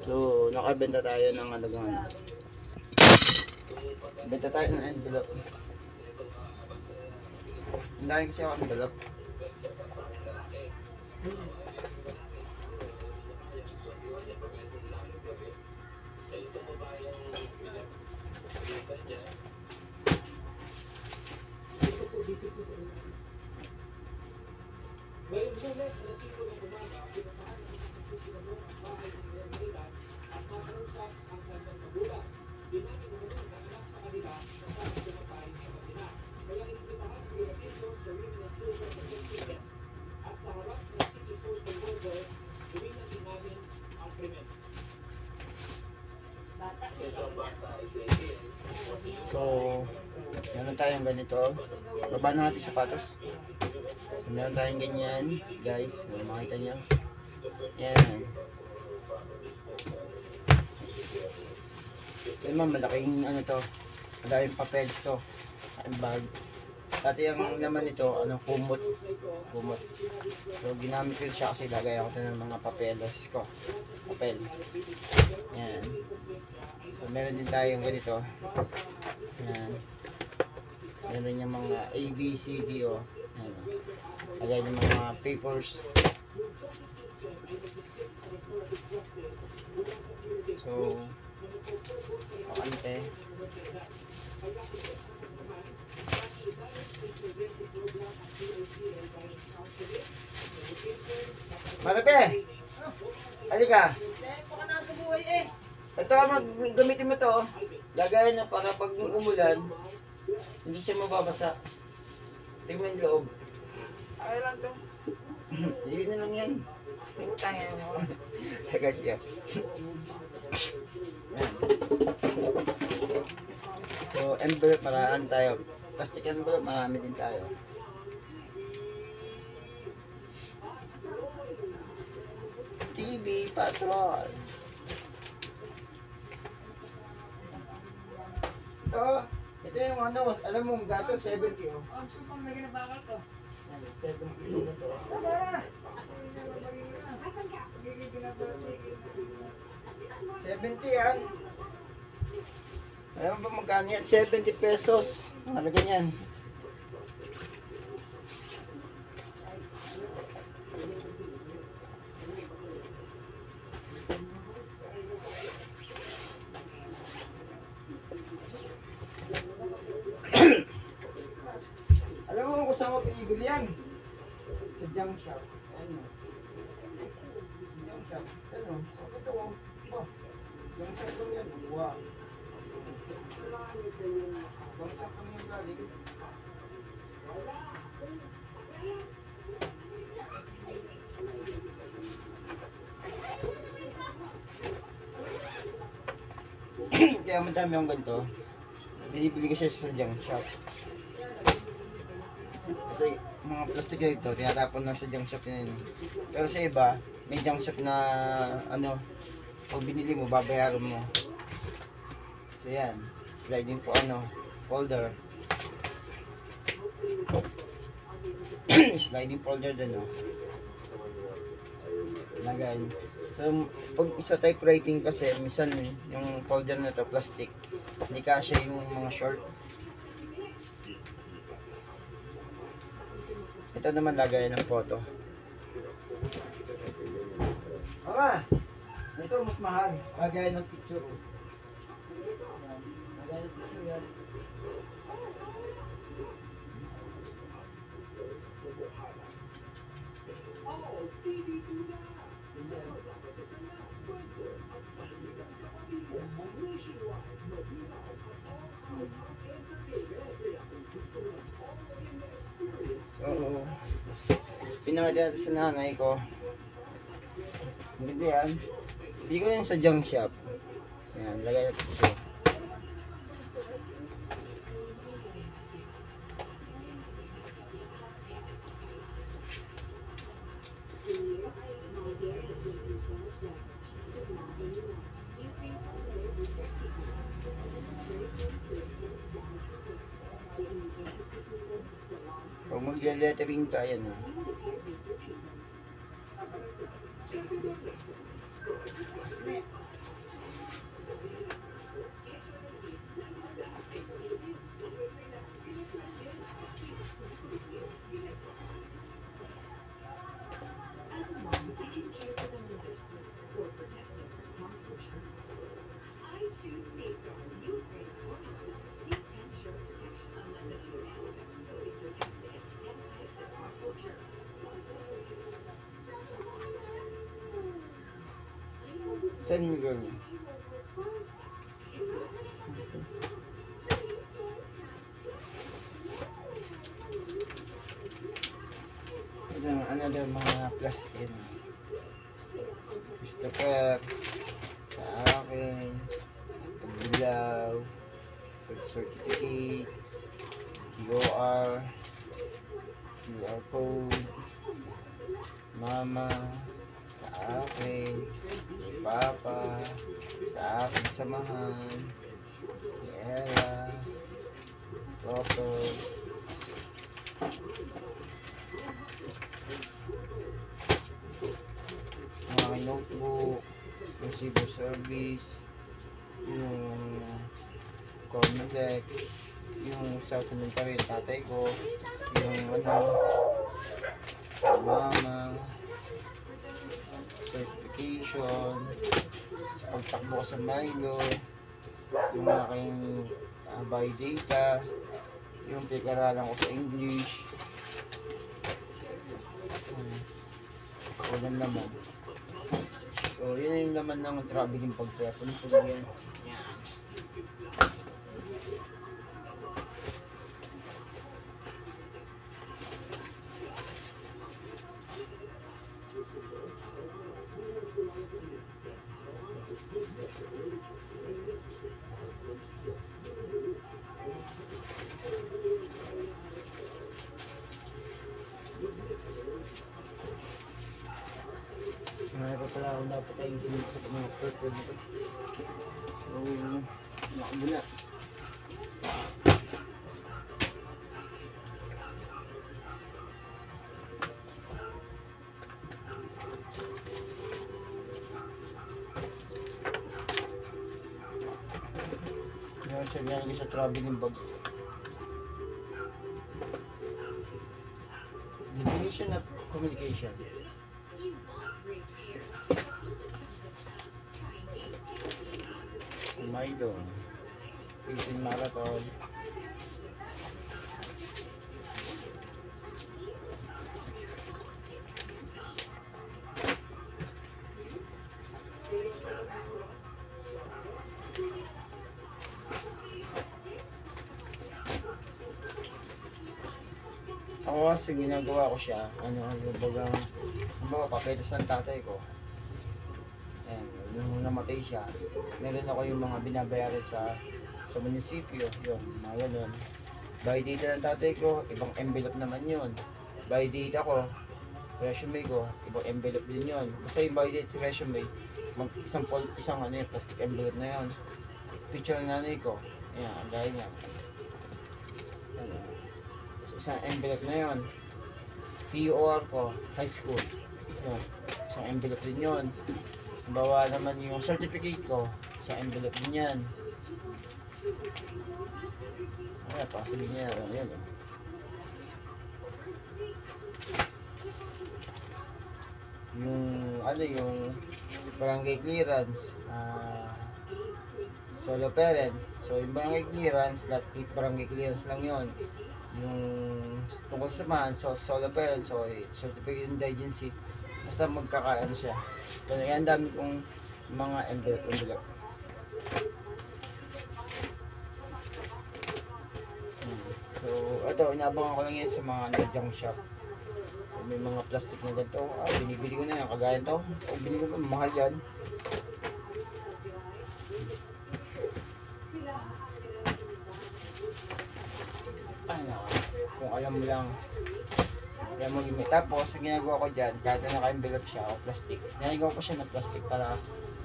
So, nakabenta tayo ng ano gano'n. Benta tayo ng envelope. Ang dami kasi ako envelope. So, meron tayong ganito. Baba na natin sapatos. So, meron tayong ganyan, guys. Makita nyo. Yan. Ito naman, malaking ano to. Malaking papels to. Malaking bag. Dati ang laman nito, kumot. Kumot. So, ginamit ko siya kasi lagay ako ng mga papeles ko. Papel. Yan. So, meron din tayong ganito. Yan. Meron yung mga A, B, C, D, o. Yan. Lagay ng mga papers. So, pakante. Marape! Halika! Baka nasa buhay eh. Ito, gamitin mo to. Lagayan na para pag umulan, hindi siya mababasa. Tingnan yung loob. Ay lang to. Yun na lang yan. May utang yan mo. Teka siya. Yan. So, envelope, maraan tayo. Plastic envelope, marami din tayo. TV Patrol. Ito yung alam mo, gato 70 oh. Ang supang may ginabakal ko. 70 na to. Tara! 70 yan. Alam mo ba magkano yan? 70 pesos. Ano ganyan? Alam mo kung saan ko pinibili yan? Sa junk shop. Ano? Sa junk shop. Ano? Sa ito ko. Oh. Junk shop lang yan. Wow. Junk shop lang yung galing. Kaya madami akong ganito. Binibili ko siya sa junk shop. Kasi mga plastic na ito, tinatapon lang sa junk shop yun. Pero sa iba, may junk shop na pag binili mo, babayaran mo. So yan, sliding po folder. Sliding folder din Lagay. So pag isa typewriting kasi, minsan yung folder na to plastic, hindi kasya yung mga short. Ito naman lagay ng photo. Mama! Ito mas mahal. Lagay ng picture. Yan. Lagay ng picture yan. So, pinamagay natin sa nanay ko. Hindi yan. Hindi ko yan sa junk shop. Ayan, lagay natin ito. Pag mag-lettering ka, yan San Miguel niya. Ito na, another mga plastic. Christopher, sa akin, sa pagbilaw, birth certificate, QR code, mama, sa akin, kay papa, sa aking samahan, si Ella, Toto, ang aking notebook, yung civil service, yung Cornelec, yung sa cemetery yung tatay ko, yung mama, certification, sa pagtakbo ko sa Milo, yung aking buy data, yung pinag-aralan ko sa English, walang laman. So, yun yung laman ng traveling pag-prepon. So, yan. Mayroon pa pala akong dapat ayun sinip sa mga purple nito. So, nakabula. Kaya siya ganyan sa traveling bag. Definition of communication. Milo, Philippine Marathon, ako kasi ginagawa ko siya, bagang papeles ng tatay ko. Ayan, nung namatay siya, meron ako yung mga binabayaran sa munisipyo, yun, mga ganun. By data ng tatay ko, ibang envelope naman yun. By data ko, resume ko, ibang envelope din yun. Basta yung by data resume, isang plastic envelope na yun. Picture ng nanay ko, ayan, gaya niya. So, isang envelope na yun. POR ko, high school, yun, isang envelope din yun. Bawa naman yung certificate ko sa envelope din yan. Ay, pasabihin niya, yan. Yung barangay clearance, solo parent. So, yung barangay clearance, barangay clearance lang yon. Yung tungkol sa man, so solo parent, so certificate of indigency. Basta magkakaano siya. Kaya yan dami kong mga envelope. So, ito, inaabangan ko lang yan sa mga junk shop. May mga plastic na ganito. Binibili ko na yan. Kagaya ito. Binili ko, mahal yan. Kung alam mo lang. Kaya mo gimit. Tapos, ang ginagawa ko dyan, kahit na naka-envelope siya o plastic, ginagawa ko siya ng plastic para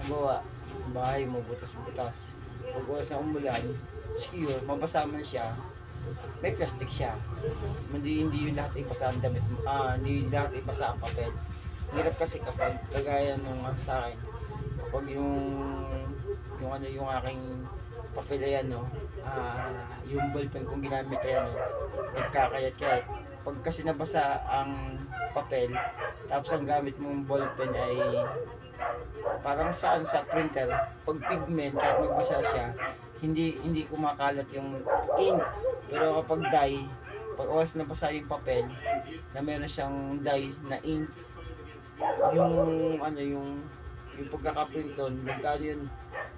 nagawa bahay mo, butas-butas. Pag oras na umulan, secure, mabasa man siya, may plastic siya. Hindi yung lahat ay basa ang damit. Hindi lahat ay basa ang papel. Hirap kasi kapag kagaya nung sa akin, kapag yung aking papel ayan, no, yung ballpen kong ginamit ayan, no, nagkakayat-kayat. Pag kasi nabasa ang papel, tapos ang gamit mong ballpen ay parang sa printer, pag pigment, kahit magbasa siya, hindi kumakalat yung ink. Pero kapag dye, pag oras nabasa yung papel, na meron siyang dye na ink, yung yung pagkakaprint nun, magkano yun,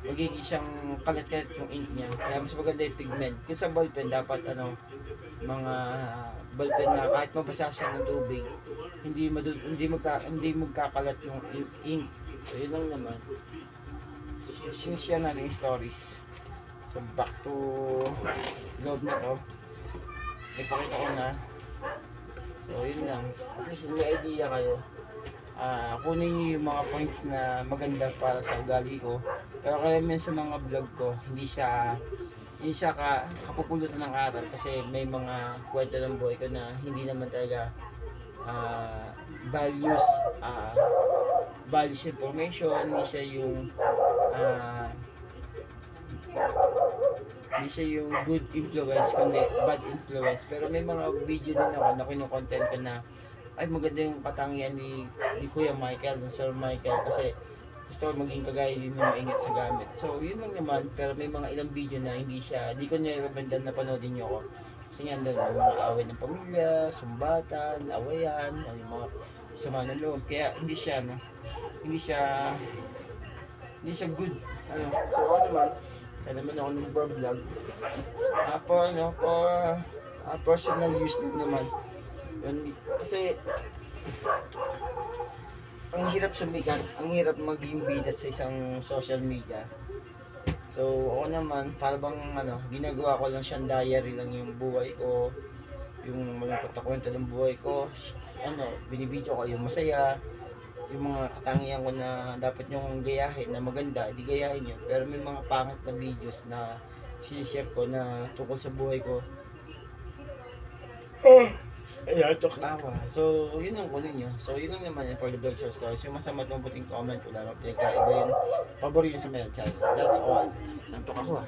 magiging siyang kalat-kalat yung ink niya. Kaya mas maganda yung pigment. Kung sa ballpen, dapat mga ballpen na kahit mabasa siya ng tubig, hindi magkakalat yung ink. So yun lang naman. Sinishare natin yung stories. So back to loob na to. Ipakita ko na. So yun lang. At least may idea kayo. Kunin niyo yung mga points na maganda para sa ugali ko. Pero karamihan sa mga vlog ko, hindi siya kapupulutan ng aral kasi may mga kwento ng buhay ko na hindi naman talaga values information, hindi siya yung good influence kundi bad influence. Pero may mga video din ako na kinukontent ko na ay maganda yung katangian ni Kuya Michael, ng Sir Michael, kasi gusto ko maging kagaya din ng maingat sa gamit. So yun lang naman, pero may mga ilang video na hindi ko nirecommend na panoodin nyo ako. Kasi nga doon, may mga away ng pamilya, sumbatan, awayan, yung mga sama ng loob. Kaya hindi siya good. So ako naman, kaya naman ako ng vlog. For personal use din naman. Kasi ang hirap sumikat, ang hirap maging bida sa isang social media. So ako naman, para bang ginagawa ko lang siyang diary lang yung buhay ko, yung malungkot na kwento ng buhay ko, binibidyo ko yung masaya, yung mga katangian ko na dapat nyong gayahin na maganda, di gayahin nyo. Pero may mga pangit na videos na sinishare ko na tungkol sa buhay ko. Ayan, tawa. So, yun ang kunin nyo. So, yun lang naman for the vlog short stories. Yung masama at mabuting comment, wala naman pinagkaiba yun. Paborito sa mga channel. That's all. Nantok ako